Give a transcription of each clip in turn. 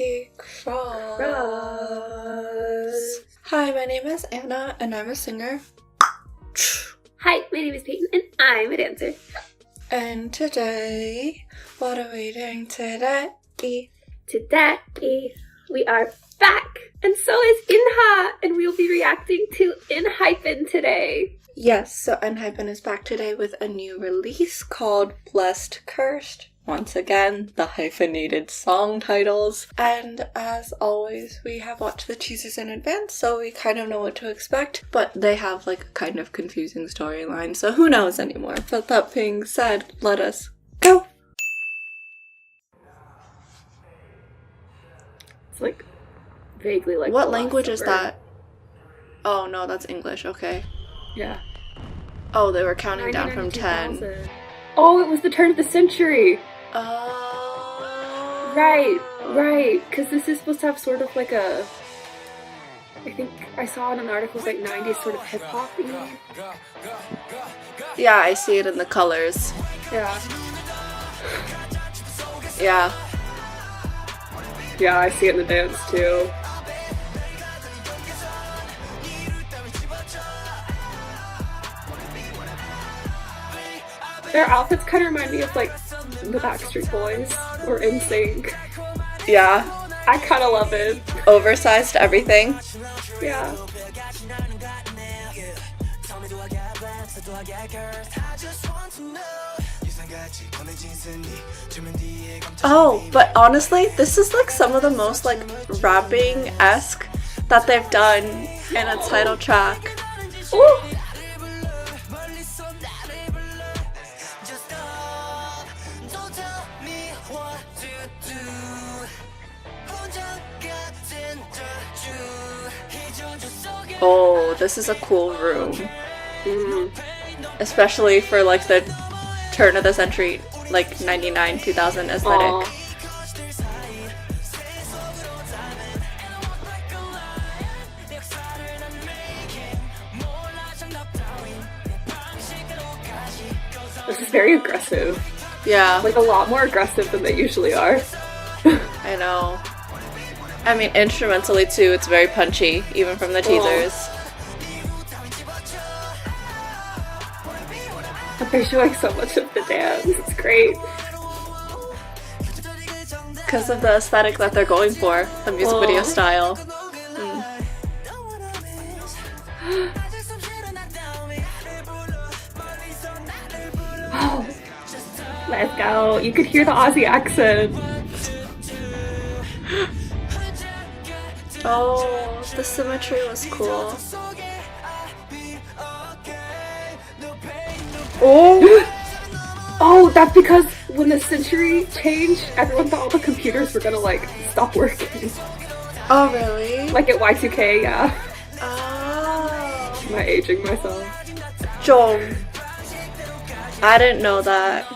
Crinkly Cross. Hi, my name is Anna, and I'm a singer. Hi, my name is Peyton, and I'm a dancer. And today, what are we doing today? Today, we are back, and so is Inha, and we will be reacting to Enhypen today. Yes, so Enhypen is back today with a new release called Blessed Cursed. Once again, the hyphenated song titles. And as always, we have watched the teasers in advance, so we kind of know what to expect. But they have like a kind of confusing storyline, so who knows anymore. But that being said, let us go! It's like vaguely like what language is that? Oh no, that's English, okay. Yeah. Oh, they were counting down from 10. Oh, it was the turn of the century! Oh. Right, because this is supposed to have sort of like a... I think I saw in an article it was like 90s sort of hip-hop. Yeah, I see it in the colors. Yeah. Yeah. Yeah, I see it in the dance too. Their outfits kind of remind me of like the Backstreet Boys or NSYNC. Yeah. I kind of love it. Oversized everything. Yeah. Oh, but honestly, this is like some of the most like rapping-esque that they've done in a title track. Ooh. Oh, this is a cool room. Especially for like the turn of the century, like 99, 2000 aesthetic. Aww. This is very aggressive. Yeah. Like a lot more aggressive than they usually are. I know. I mean, instrumentally too, it's very punchy, even from the teasers. But they're showing so much of the dance. It's great. Because of the aesthetic that they're going for, the music video style. Oh, let's go. You could hear the Aussie accent. Oh, the symmetry was cool. Oh! Oh, that's because when the century changed, everyone thought all the computers were gonna like stop working. Oh, really? Like at Y2K, yeah. Oh. Am I aging myself? Jong. I didn't know that.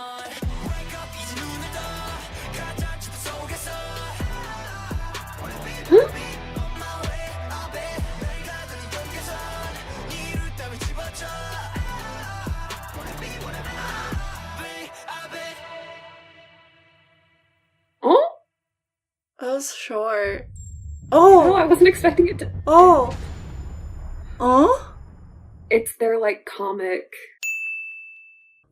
Oh? That was short. Oh, I Oh! wasn't expecting it to. Oh! Oh? It's their like comic.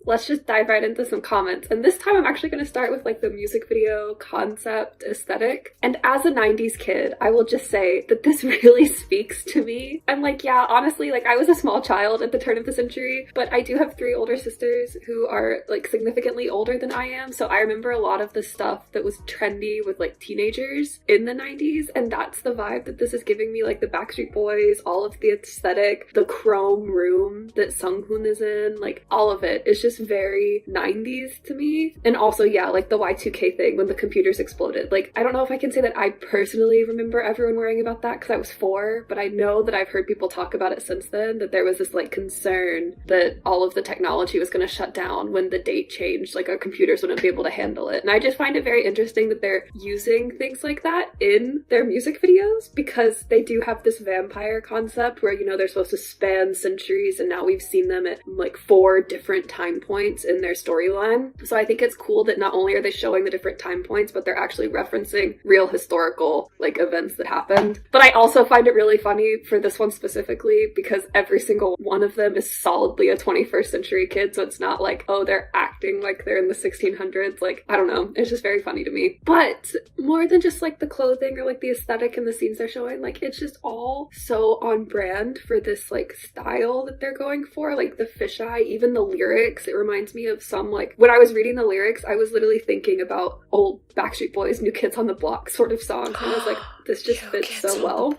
Let's just dive right into some comments. And this time I'm actually going to start with like the music video concept aesthetic. And as a 90s kid, I will just say that this really speaks to me. And like, yeah, honestly, like I was a small child at the turn of the century, but I do have 3 older sisters who are like significantly older than I am. So I remember a lot of the stuff that was trendy with like teenagers in the 90s. And that's the vibe that this is giving me, like the Backstreet Boys, all of the aesthetic, the chrome room that Sunghoon is in, like all of it. It's just very 90s to me. And also, yeah, like the Y2K thing when the computers exploded. Like, I don't know if I can say that I personally remember everyone worrying about that because I was 4, but I know that I've heard people talk about it since then, that there was this like concern that all of the technology was going to shut down when the date changed, like our computers wouldn't be able to handle it. And I just find it very interesting that they're using things like that in their music videos because they do have this vampire concept where, you know, they're supposed to span centuries and now we've seen them at like 4 different time points in their storyline. So I think it's cool that not only are they showing the different time points, but they're actually referencing real historical like events that happened. But I also find it really funny for this one specifically because every single one of them is solidly a 21st century kid. So it's not like, oh, they're acting like they're in the 1600s. Like, I don't know. It's just very funny to me. But more than just like the clothing or like the aesthetic and the scenes they're showing, like it's just all so on brand for this like style that they're going for. Like the fisheye, even the lyrics, it reminds me of some like, when I was reading the lyrics, I was literally thinking about old Backstreet Boys, New Kids on the Block sort of songs. And I was like, this just fits so well.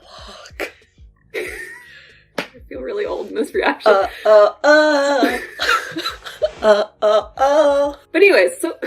I feel really old in this reaction. But anyways, so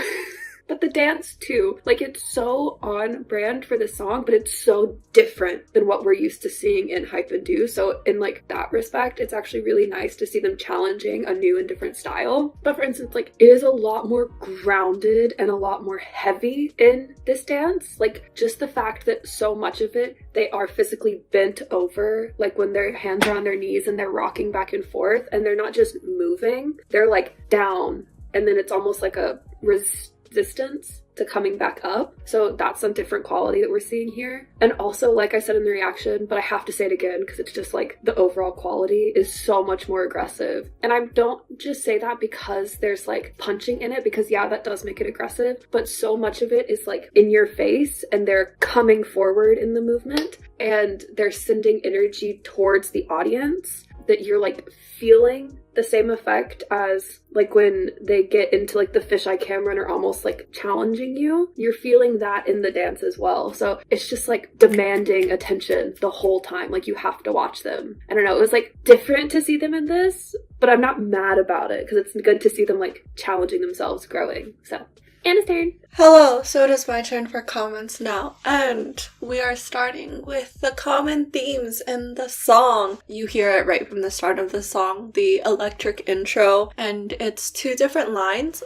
but the dance too, like it's so on brand for the song, but it's so different than what we're used to seeing in Hype and Do. So in like that respect, it's actually really nice to see them challenging a new and different style. But for instance, like it is a lot more grounded and a lot more heavy in this dance. Like just the fact that so much of it, they are physically bent over, like when their hands are on their knees and they're rocking back and forth, and they're not just moving, they're like down, and then it's almost like a resistance to coming back up. So that's some different quality that we're seeing here. And also, like I said in the reaction, but I have to say it again because it's just like the overall quality is so much more aggressive. And I don't just say that because there's like punching in it, because yeah, that does make it aggressive, but so much of it is like in your face and they're coming forward in the movement and they're sending energy towards the audience that you're like feeling the same effect as like when they get into like the fisheye camera and are almost like challenging you. You're feeling that in the dance as well. So it's just like demanding attention the whole time. Like you have to watch them. I don't know. It was like different to see them in this, but I'm not mad about it because it's good to see them like challenging themselves, growing. So Anna's turn. Hello, so it is my turn for comments now, and we are starting with the common themes in the song. You hear it right from the start of the song, the electric intro, and it's two different lines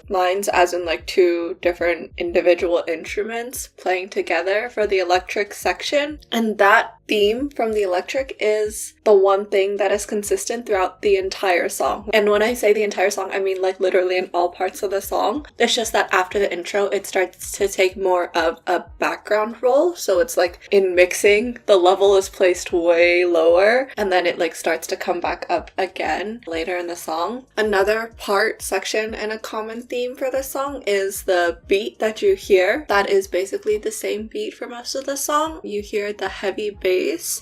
as in like two different individual instruments playing together for the electric section, and that theme from the electric is the one thing that is consistent throughout the entire song. And when I say the entire song, I mean like literally in all parts of the song. It's just that after the intro, it starts to take more of a background role. So it's like in mixing, the level is placed way lower, and then it like starts to come back up again later in the song. Another part, section, and a common theme for this song is the beat that you hear. That is basically the same beat for most of the song. You hear the heavy bass.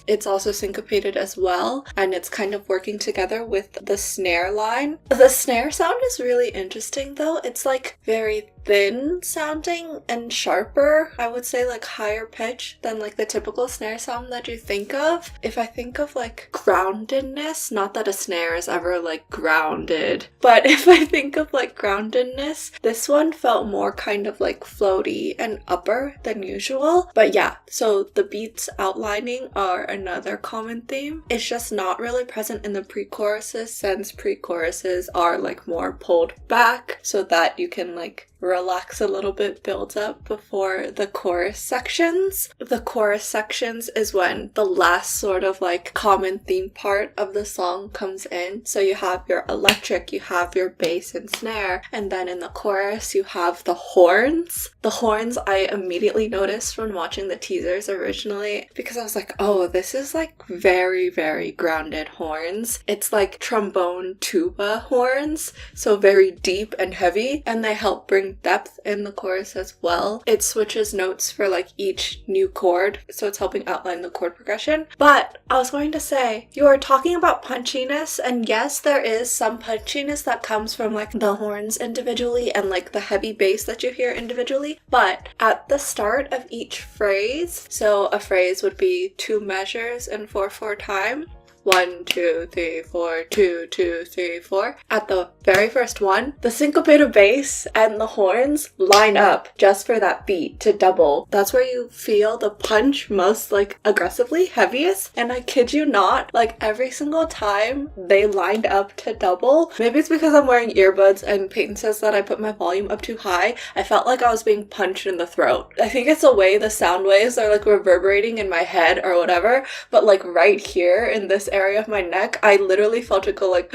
It's also syncopated as well, and it's kind of working together with the snare line. The snare sound is really interesting though. It's like very thin sounding and sharper. I would say like higher pitch than like the typical snare sound that you think of. If I think of like groundedness, not that a snare is ever like grounded, but if I think of like groundedness, this one felt more kind of like floaty and upper than usual. But yeah, so the beats outlining are another common theme. It's just not really present in the pre-choruses, since pre-choruses are like more pulled back so that you can like relax a little bit, build up before the chorus sections. The chorus sections is when the last sort of like common theme part of the song comes in. So you have your electric, you have your bass and snare, and then in the chorus you have the horns. The horns I immediately noticed when watching the teasers originally, because I was like, oh, this is like very, very grounded horns. It's like trombone tuba horns, so very deep and heavy, and they help bring depth in the chorus as well. It switches notes for like each new chord, so it's helping outline the chord progression. But I was going to say, you are talking about punchiness, and yes, there is some punchiness that comes from like the horns individually and like the heavy bass that you hear individually, but at the start of each phrase, so a phrase would be 2 measures in 4/4 time. 1, 2, 3, 4, 2, 2, 3, 4. At the very first one, the syncopated bass and the horns line up just for that beat to double. That's where you feel the punch most like aggressively, heaviest. And I kid you not, like every single time they lined up to double, maybe it's because I'm wearing earbuds and Peyton says that I put my volume up too high, I felt like I was being punched in the throat. I think it's the way the sound waves are like reverberating in my head or whatever, but like right here in this area of my neck, I literally felt it go like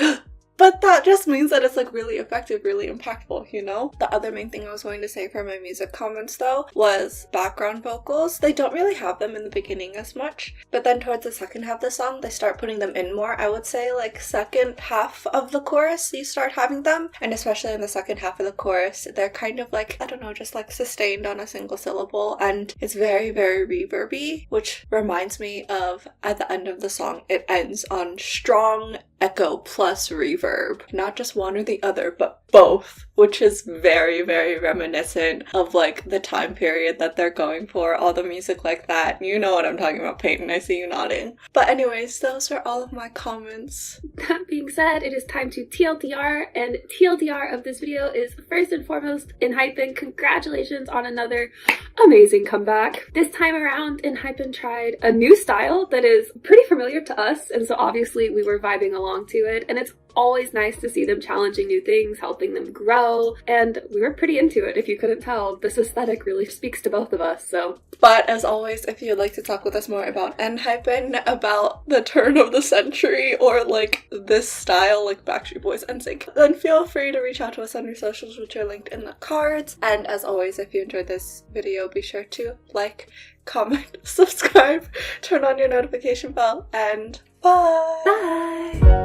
But that just means that it's like really effective, really impactful, you know? The other main thing I was going to say for my music comments though was background vocals. They don't really have them in the beginning as much, but then towards the second half of the song, they start putting them in more. I would say like second half of the chorus, you start having them. And especially in the second half of the chorus, they're kind of like, I don't know, just like sustained on a single syllable. And it's very, very reverby, which reminds me of at the end of the song, it ends on strong echo plus reverb. Not just one or the other, but both, which is very, very reminiscent of like the time period that they're going for, all the music like that. You know what I'm talking about, Peyton. I see you nodding. But anyways, those are all of my comments. That being said, it is time to TLDR, and TLDR of this video is first and foremost, ENHYPEN, congratulations on another amazing comeback. This time around, ENHYPEN tried a new style that is pretty familiar to us, and so obviously we were vibing along to it, and it's always nice to see them challenging new things, helping them grow, and we were pretty into it. If you couldn't tell, this aesthetic really speaks to both of us, so. But as always, if you'd like to talk with us more about ENHYPEN, about the turn of the century, or like this style, like Backstreet Boys, NSYNC, then feel free to reach out to us on your socials, which are linked in the cards. And as always, if you enjoyed this video, be sure to like, comment, subscribe, turn on your notification bell, and bye! Bye!